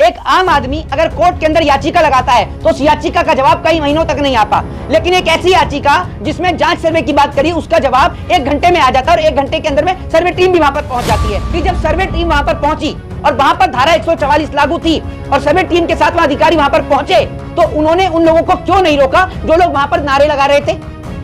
एक आम आदमी अगर कोर्ट के अंदर याचिका लगाता है तो उस याचिका का जवाब कई महीनों तक नहीं आता, लेकिन एक ऐसी याचिका जिसमें जांच सर्वे की बात करी उसका जवाब 1 घंटे में आ जाता है और 1 घंटे के अंदर में सर्वे टीम भी वहां पर पहुंच जाती है। कि जब सर्वे टीम वहां पर पहुंची और वहां पर धारा 144 लागू थी और सर्वे टीम के साथ अधिकारी वहां पर पहुंचे तो उन्होंने उन लोगों को क्यों नहीं रोका जो लोग वहां पर नारे लगा रहे थे?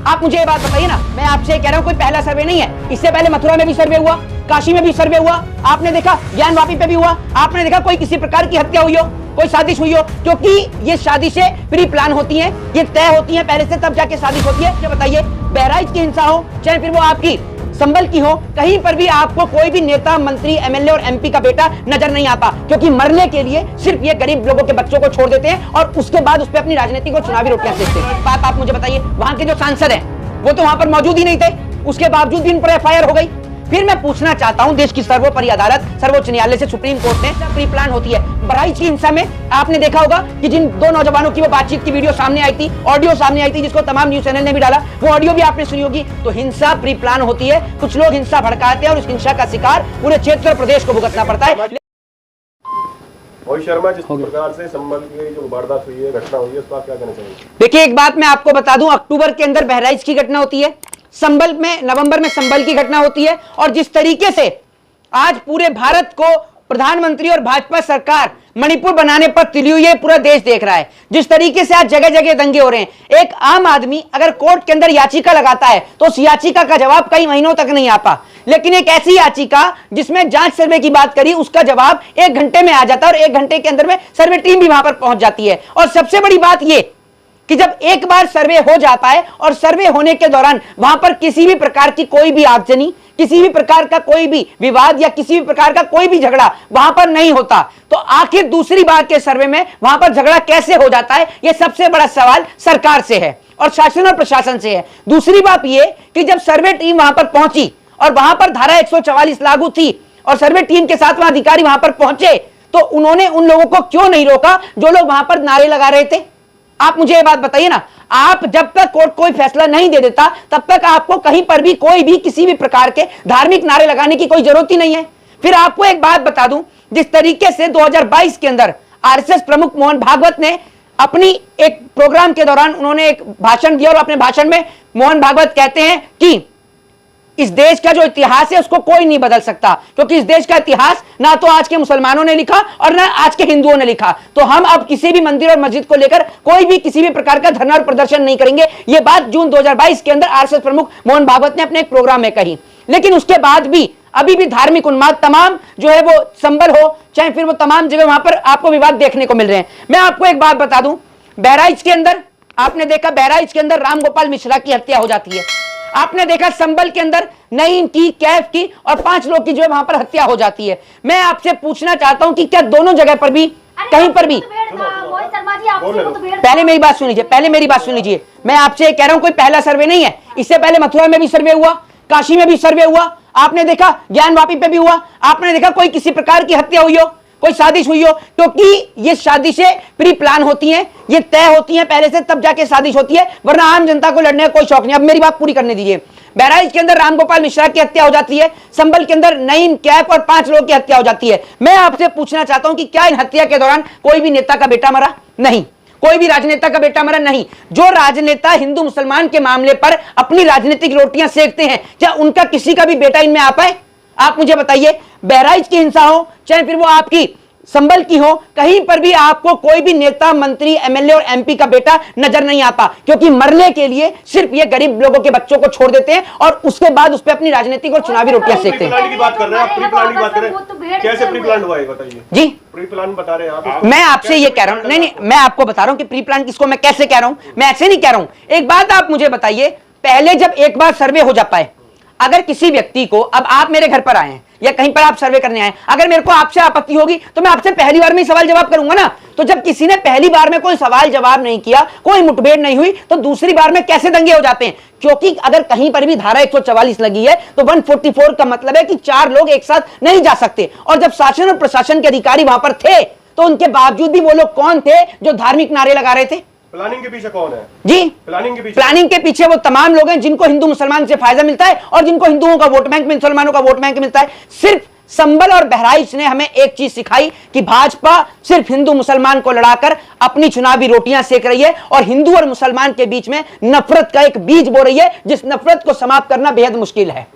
आप मुझे ये बात बताइए ना। मैं आपसे कह रहा हूं कोई पहला सर्वे नहीं है, इससे पहले मथुरा में भी सर्वे हुआ, काशी में भी सर्वे हुआ, आपने देखा ज्ञानवापी पे भी हुआ, आपने देखा कोई किसी प्रकार की हत्या हुई हो, कोई साजिश हुई हो, क्योंकि ये साजिशें प्री प्लान होती हैं, ये तय होती हैं पहले से, तब जाके साजिश होती है। ये बताइए, बहराइच की हिंसा हो चाहे फिर वो आपकी संबल की हो, कहीं पर भी आपको कोई भी नेता, मंत्री, एमएलए और एमपी का बेटा नजर नहीं आता, क्योंकि मरने के लिए सिर्फ ये गरीब लोगों के बच्चों को छोड़ देते हैं और उसके बाद उस पर अपनी राजनीति को चुनावी रोटियां सेकते हैं। बात आप मुझे बताइए, वहां के जो सांसद हैं वो तो वहां पर मौजूद ही नहीं थे, उसके बावजूद भी इन पर एफआईआर हो गई। फिर मैं पूछना चाहता हूं, देश की सर्वोपरि अदालत सर्वोच्च न्यायालय से सुप्रीम कोर्ट ने प्री प्लान होती है। बहराइच की हिंसा में आपने देखा होगा कि जिन 2 नौजवानों की वो बातचीत की वीडियो सामने आई थी, ऑडियो सामने आई थी, जिसको तमाम न्यूज चैनल ने भी डाला, वो ऑडियो भी आपने सुनी होगी। तो हिंसा प्री प्लान होती है, कुछ लोग हिंसा भड़काते हैं और उस हिंसा का शिकार पूरे क्षेत्र और प्रदेश को भुगतना पड़ता है। शर्मा, जिस प्रकार से संबल की जो वारदात हुई है, घटना हुई है, उस पर क्या कहना चाहिए? देखिए, एक बात मैं आपको बता दूं, अक्टूबर के अंदर बहराइच की घटना होती है, संबल में नवंबर में संबल की घटना होती है, और जिस तरीके से आज पूरे भारत को प्रधानमंत्री और भाजपा सरकार मणिपुर बनाने पर तिली हुई है, पूरा देश देख रहा है। जिस तरीके से आज जगह जगह दंगे हो रहे हैं, एक आम आदमी अगर कोर्ट के अंदर याचिका लगाता है तो उस याचिका का जवाब कई महीनों तक नहीं आता, लेकिन एक ऐसी याचिका जिसमें जांच सर्वे की बात करी उसका जवाब 1 घंटे में आ जाता है और 1 घंटे के अंदर में सर्वे टीम भी वहां पर पहुंच जाती है। और सबसे बड़ी बात यह कि जब एक बार सर्वे हो जाता है और सर्वे होने के दौरान वहां पर किसी भी प्रकार की कोई भी आगजनी, किसी भी प्रकार का कोई भी विवाद या किसी भी प्रकार का कोई भी झगड़ा वहां पर नहीं होता, तो आखिर दूसरी बार के सर्वे में वहां पर झगड़ा कैसे हो जाता है? यह सबसे बड़ा सवाल सरकार से है और शासन और प्रशासन से है। दूसरी बात यह कि जब सर्वे टीम वहां पर पहुंची और वहां पर धारा 144 लागू थी और सर्वे टीम के साथ अधिकारी वहां पर पहुंचे तो उन्होंने उन लोगों को क्यों नहीं रोका जो लोग वहां पर नारे लगा रहे थे? आप मुझे ये बात बताइए ना। आप जब तक कोर्ट कोई फैसला नहीं दे देता तब तक आपको कहीं पर भी कोई भी किसी भी प्रकार के धार्मिक नारे लगाने की कोई जरूरत ही नहीं है। फिर आपको एक बात बता दूं, जिस तरीके से 2022 के अंदर आरएसएस प्रमुख मोहन भागवत ने अपनी एक प्रोग्राम के दौरान उन्होंने एक भाषण दिया और अपने भाषण में मोहन भागवत कहते हैं कि इस देश का जो इतिहास है उसको कोई नहीं बदल सकता, क्योंकि इस देश का इतिहास ना तो आज के मुसलमानों ने लिखा और ना आज के हिंदुओं ने लिखा। तो हम अब किसी भी मंदिर और मस्जिद को लेकर कोई भी किसी भी प्रकार का धरना और प्रदर्शन नहीं करेंगे। ये बात जून 2022 के अंदर आरएसएस प्रमुख मोहन भागवत ने अपने एक प्रोग्राम में कही। लेकिन उसके बाद भी अभी भी धार्मिक उन्माद तमाम जो है वो संबल हो चाहे फिर वो तमाम जगह वहां पर आपको विवाद देखने को मिल रहे हैं। मैं आपको एक बात बता दूं, बहराइच के अंदर आपने देखा, बहराइच के अंदर राम गोपाल मिश्रा की हत्या हो जाती है। आपने देखा संबल के अंदर नईम की, कैफ की और 5 लोग की जो है वहां पर हत्या हो जाती है। मैं आपसे पूछना चाहता हूं कि क्या दोनों जगह पर भी कहीं पर भी, पहले मेरी बात सुन लीजिए, पहले मेरी बात सुन लीजिए, मैं आपसे कह रहा हूं कोई पहला सर्वे नहीं है, इससे पहले मथुरा में भी सर्वे हुआ, काशी में भी सर्वे हुआ, आपने देखा ज्ञानवापी पे भी हुआ, आपने देखा कोई किसी प्रकार की हत्या हुई हो, कोई साजिश हुई हो, क्योंकि ये साजिशें प्री प्लान होती हैं, ये तय होती हैं पहले से, तब जाके साजिश होती है, वरना आम जनता को लड़ने का कोई शौक नहीं। अब मेरी बात पूरी करने दीजिए। बहराइच के अंदर रामगोपाल मिश्रा की हत्या हो जाती है, संबल के अंदर नईम, कैफ और 5 लोगों की हत्या हो जाती है। मैं आपसे पूछना चाहता हूं कि क्या इन हत्या के दौरान कोई भी नेता का बेटा मरा? नहीं। कोई भी राजनेता का बेटा मरा? नहीं। जो राजनेता हिंदू मुसलमान के मामले पर अपनी राजनीतिक रोटियां सेकते हैं, क्या उनका किसी का भी बेटा इनमें आ पाए? आप मुझे बताइए, बहराइच की हिंसा हो चाहे फिर वो आपकी संबल की हो, कहीं पर भी आपको कोई भी नेता, मंत्री, एमएलए और एमपी का बेटा नजर नहीं आता, क्योंकि मरने के लिए सिर्फ ये गरीब लोगों के बच्चों को छोड़ देते हैं और उसके बाद उस पर अपनी राजनीतिक और चुनावी रोटियां सेकते हैं। प्री बात कर रहे हैं आप, प्री प्लान की बात कर रहे हैं, कैसे प्री प्लान हुआ है बताइए जी। प्री प्लान बता रहे हैं आप, मैं आपसे ये कह रहा हूं, नहीं, मैं आपको बता रहा हूं कि प्री प्लान किसको मैं कैसे कह रहा हूं, मैं ऐसे नहीं कह रहा हूं। एक बात आप मुझे बताइए, पहले जब एक बार सर्वे हो जाता है, अगर किसी व्यक्ति को, अब आप मेरे घर पर आए हैं या कहीं पर आप सर्वे करने आए, अगर मेरे को आपसे आपत्ति होगी तो मैं आपसे पहली बार में ही सवाल जवाब करूंगा ना। तो जब किसी ने पहली बार में कोई सवाल जवाब नहीं किया, कोई मुठभेड़ नहीं हुई, तो दूसरी बार में कैसे दंगे हो जाते हैं? क्योंकि अगर कहीं पर भी धारा 144 लगी है तो 144 का मतलब है कि 4 लोग एक साथ नहीं जा सकते। और जब शासन और प्रशासन के अधिकारी वहां पर थे तो उनके बावजूद भी वो लोग कौन थे जो धार्मिक नारे लगा रहे थे? प्लानिंग के पीछे कौन है जी? प्लानिंग के पीछे वो तमाम लोग हैं जिनको हिंदू मुसलमान से फायदा मिलता है और जिनको हिंदुओं का वोट बैंक, मुसलमानों का वोट बैंक मिलता है। सिर्फ संभल और बहराइच ने हमें एक चीज सिखाई कि भाजपा सिर्फ हिंदू मुसलमान को लड़ाकर अपनी चुनावी रोटियां सेक रही है और हिंदू और मुसलमान के बीच में नफरत का एक बीज बो रही है, जिस नफरत को समाप्त करना बेहद मुश्किल है।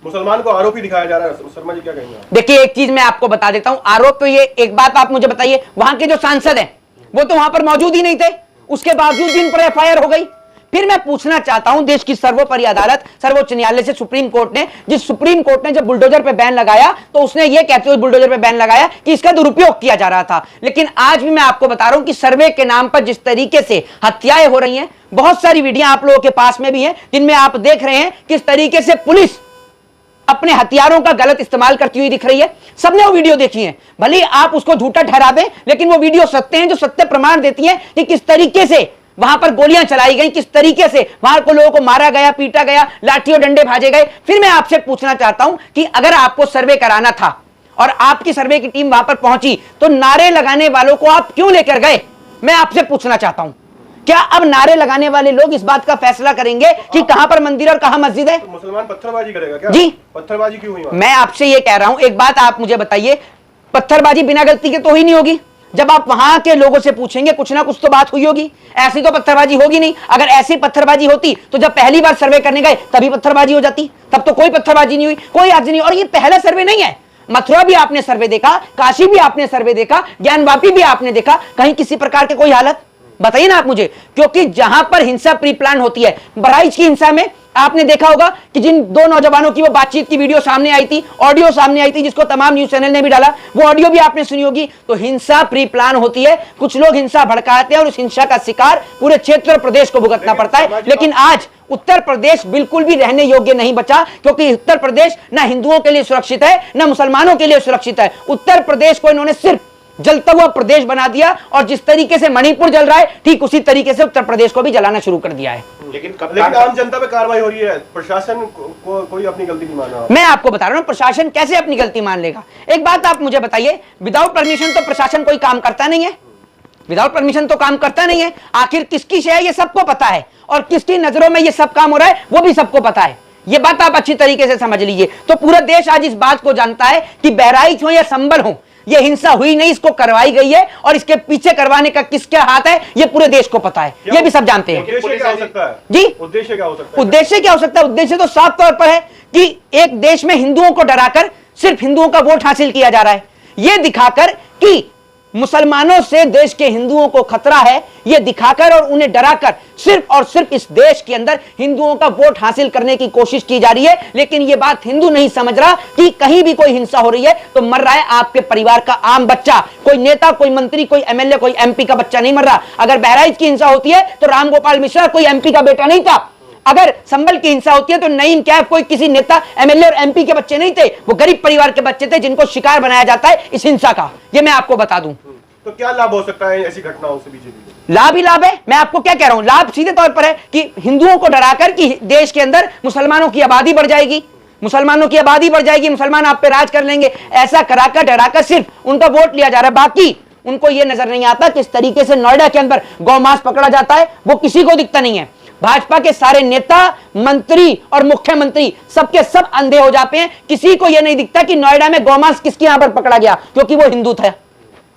मुसलमान को आरोपी दिखाया जा रहा है, शर्मा जी क्या कहेंगे? देखिए, एक चीज मैं आपको बता देता हूं, आरोप तो ये, एक बात आप मुझे बताइए, वहां के जो सांसद हैं वो तो वहां पर मौजूद ही नहीं थे, उसके बावजूद भी इन पर एफआईआर हो गई। फिर मैं पूछना चाहता हूं, देश की सर्वोपरि अदालत सर्वोच्च न्यायालय से सुप्रीम कोर्ट ने, जिस सुप्रीम कोर्ट ने जब बुलडोजर पे बैन लगाया तो उसने ये कहते हुए बुलडोजर पे बैन लगाया कि इसका दुरुपयोग किया जा रहा था, लेकिन आज भी मैं आपको बता रहा हूं कि सर्वे के नाम पर जिस तरीके से हत्याएं हो रही हैं, बहुत सारी वीडियो आप लोगों के पास में भी हैं जिनमें आप देख रहे हैं किस तरीके से पुलिस अपने हथियारों का गलत इस्तेमाल करती हुई दिख रही है। सबने वो वीडियो देखी है, भले आप उसको झूठा ठहरा दें, लेकिन वो वीडियो सत्य हैं, जो सत्य प्रमाण देती हैं कि किस तरीके से वहां पर गोलियां चलाई गई, किस तरीके से वहां को लोगों को मारा गया, पीटा गया, लाठी और डंडे भाजे गए। फिर मैं आपसे पूछना चाहता हूं कि अगर आपको सर्वे कराना था और आपकी सर्वे की टीम वहां पर पहुंची तो नारे लगाने वालों को आप क्यों लेकर गए? मैं आपसे पूछना चाहता हूं, क्या अब नारे लगाने वाले लोग इस बात का फैसला करेंगे कि कहां पर मंदिर और कहां मस्जिद है? तो मुसलमान पत्थरबाजी करेगा क्या? जी, पत्थरबाजी क्यों हुई? मैं आपसे ये कह रहा हूं, एक बात आप मुझे बताइए, पत्थरबाजी बिना गलती के तो ही नहीं होगी। जब आप वहां के लोगों से पूछेंगे कुछ ना कुछ तो बात हुई होगी, ऐसी तो पत्थरबाजी होगी नहीं। अगर ऐसी पत्थरबाजी होती तो जब पहली बार सर्वे करने गए तभी पत्थरबाजी हो जाती, तब तो कोई पत्थरबाजी नहीं हुई, कोई आज नहीं। और ये पहला सर्वे नहीं है, मथुरा भी आपने सर्वे देखा, काशी भी आपने सर्वे देखा, ज्ञानवापी भी आपने देखा, कहीं किसी प्रकार के कोई हालत बताइए ना आप मुझे। क्योंकि जहां पर हिंसा प्री प्लान होती है, बहराइच की हिंसा में आपने देखा होगा कि जिन दो नौजवानों की वो बातचीत की वीडियो सामने आई थी, ऑडियो सामने आई थी, जिसको तमाम न्यूज चैनल ने भी डाला, वो ऑडियो भी आपने सुनी होगी। तो हिंसा प्री प्लान होती है, कुछ लोग हिंसा भड़काते हैं और उस हिंसा का शिकार पूरे क्षेत्र और प्रदेश को भुगतना पड़ता है। लेकिन आज उत्तर प्रदेश बिल्कुल भी रहने योग्य नहीं बचा, क्योंकि उत्तर प्रदेश ना हिंदुओं के लिए सुरक्षित है ना मुसलमानों के लिए सुरक्षित है। उत्तर प्रदेश को इन्होंने सिर्फ जलता हुआ प्रदेश बना दिया और जिस तरीके से मणिपुर जल रहा है, ठीक उसी तरीके से उत्तर प्रदेश को भी जलाना शुरू कर दिया है। लेकिन आम जनता पे कार्रवाई हो रही है, प्रशासन कोई अपनी गलती नहीं मान रहा। मैं आपको बता रहा हूं, प्रशासन कैसे अपनी गलती मान लेगा? एक बात आप मुझे बताइए, विदाउट परमिशन तो प्रशासन कोई काम करता नहीं है, विदाउट परमिशन तो काम करता नहीं है। आखिर किसकी शय है ये सबको पता है, और किसकी नजरों में ये सब काम हो रहा है वो भी सबको पता है। ये बात आप अच्छी तरीके से समझ लीजिए। तो पूरा देश आज इस बात को जानता है कि बहराइच हो या संभल हो, ये हिंसा हुई नहीं, इसको करवाई गई है, और इसके पीछे करवाने का किसका हाथ है ये पूरे देश को पता है, ये भी सब जानते हैं। उद्देश्य क्या हो सकता है? जी, उद्देश्य क्या हो सकता है? उद्देश्य क्या हो सकता है? उद्देश्य तो साफ तौर पर है कि एक देश में हिंदुओं को डराकर सिर्फ हिंदुओं का वोट हासिल किया जा रहा है, यह दिखाकर कि मुसलमानों से देश के हिंदुओं को खतरा है, यह दिखाकर और उन्हें डराकर सिर्फ और सिर्फ इस देश के अंदर हिंदुओं का वोट हासिल करने की कोशिश की जा रही है। लेकिन यह बात हिंदू नहीं समझ रहा कि कहीं भी कोई हिंसा हो रही है तो मर रहा है आपके परिवार का आम बच्चा, कोई नेता, कोई मंत्री, कोई एमएलए, कोई एमपी का बच्चा नहीं मर रहा। अगर बहराइच की हिंसा होती है तो रामगोपाल मिश्रा कोई एमपी का बेटा नहीं था। अगर संभल की हिंसा होती है तो नईम कैफ कोई किसी नेता, एमएलए और एमपी के बच्चे नहीं थे, वो गरीब परिवार के बच्चे थे जिनको शिकार बनाया जाता है इस हिंसा का। ये मैं आपको बता दूं। तो क्या लाभ हो सकता है ऐसी घटनाओं से बीजेपी को? लाभ ही लाभ है। मैं आपको क्या कह रहा हूं, लाभ सीधे तौर पर है कि हिंदुओं को डराकर कि देश के अंदर मुसलमानों की आबादी बढ़ जाएगी, मुसलमानों की आबादी बढ़ जाएगी, मुसलमान आप पे राज कर लेंगे, ऐसा कराकर डराकर सिर्फ उनका वोट लिया जा रहा है। बाकी उनको यह नजर नहीं आता किस तरीके से नोएडा के अंदर गौमांस पकड़ा जाता है, वो किसी को दिखता नहीं है। भाजपा के सारे नेता, मंत्री और मुख्यमंत्री सबके सब अंधे हो जाते हैं, किसी को यह नहीं दिखता कि नोएडा में गौमांस किसके यहां पर पकड़ा गया, क्योंकि वो हिंदू था।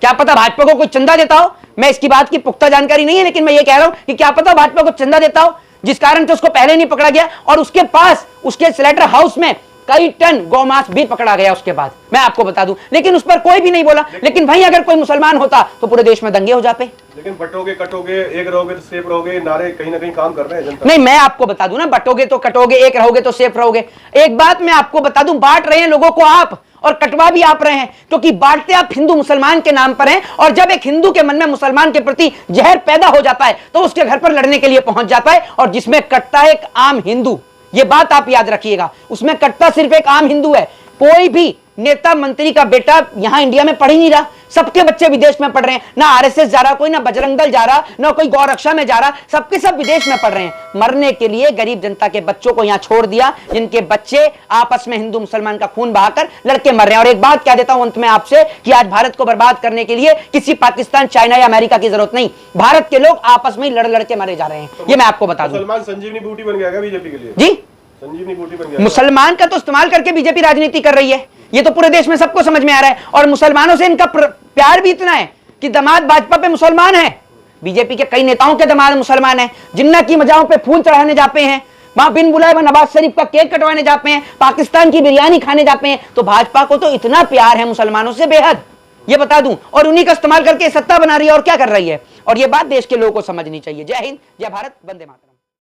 क्या पता भाजपा को कोई चंदा देता हो, मैं इसकी बात की पुख्ता जानकारी नहीं है, लेकिन मैं ये कह रहा हूं कि क्या पता भाजपा को चंदा देता हो जिस कारण से उसको पहले नहीं पकड़ा गया, और उसके पास उसके स्लेटर हाउस में कई टन गौमांस भी पकड़ा गया उसके बाद, मैं आपको बता दूं। लेकिन उस पर कोई भी नहीं बोला। लेकिन भाई अगर कोई मुसलमान होता तो पूरे देश में दंगे हो जाते। लेकिन बटोगे कटोगे, एक रहोगे तो सेफ रहोगे, नारे कहीं ना कहीं काम कर रहे हैं जनता। नहीं, मैं आपको बता दूं ना, बटोगे तो कटोगे, एक रहोगे तो सेफ रहोगे। एक बात मैं आपको बता दूं, बांट रहे हैं लोगों को आप, और कटवा भी आप रहे हैं, क्योंकि बांटते आप हिंदू मुसलमान के नाम पर हैं। और जब एक हिंदू के मन में मुसलमान के प्रति जहर पैदा हो जाता है तो उसके घर पर लड़ने के लिए पहुंच जाता है, और जिसमें कटता है एक आम हिंदू। यह बात आप याद रखिएगा, उसमें कटता सिर्फ एक आम हिंदू है। कोई भी नेता मंत्री का बेटा यहां इंडिया में पढ़ ही नहीं रहा, सबके बच्चे विदेश में पढ़ रहे हैं। ना आरएसएस जा रहा, कोई ना बजरंग दल जा रहा, ना कोई गौरक्षा में जा रहा, सबके सब विदेश में पढ़ रहे हैं। मरने के लिए गरीब जनता के बच्चों को यहां छोड़ दिया, जिनके बच्चे आपस में हिंदू मुसलमान का खून बहाकर लड़के मर रहे हैं। और एक बात कह देता हूं अंत में आपसे कि आज भारत को बर्बाद करने के लिए किसी पाकिस्तान, चाइना या अमेरिका की जरूरत नहीं, भारत के लोग आपस में लड़ लड़ के मारे जा रहे हैं। ये मैं आपको बता दूं। मुसलमान संजीवनी बूटी बन गया बीजेपी के लिए? जी, संजीवनी बूटी बन गया। मुसलमान का तो इस्तेमाल करके बीजेपी राजनीति कर रही है, ये तो पूरे देश में सबको समझ में आ रहा है। और मुसलमानों से इनका प्यार भी इतना है कि दामाद भाजपा पे मुसलमान है, बीजेपी के कई नेताओं के दामाद मुसलमान है, जिन्ना की मजाओं पे फूल चढ़ाने जाते हैं, वहां बिन बुलाए नवाज शरीफ का केक कटवाने जाते हैं, पाकिस्तान की बिरयानी खाने जाते हैं। तो भाजपा को तो इतना प्यार है मुसलमानों से बेहद, ये बता दूं, और उन्हीं का इस्तेमाल करके सत्ता बना रही है। और क्या कर रही है, और ये बात देश के लोगों को समझनी चाहिए। जय हिंद, जय भारत, वंदे मातरम।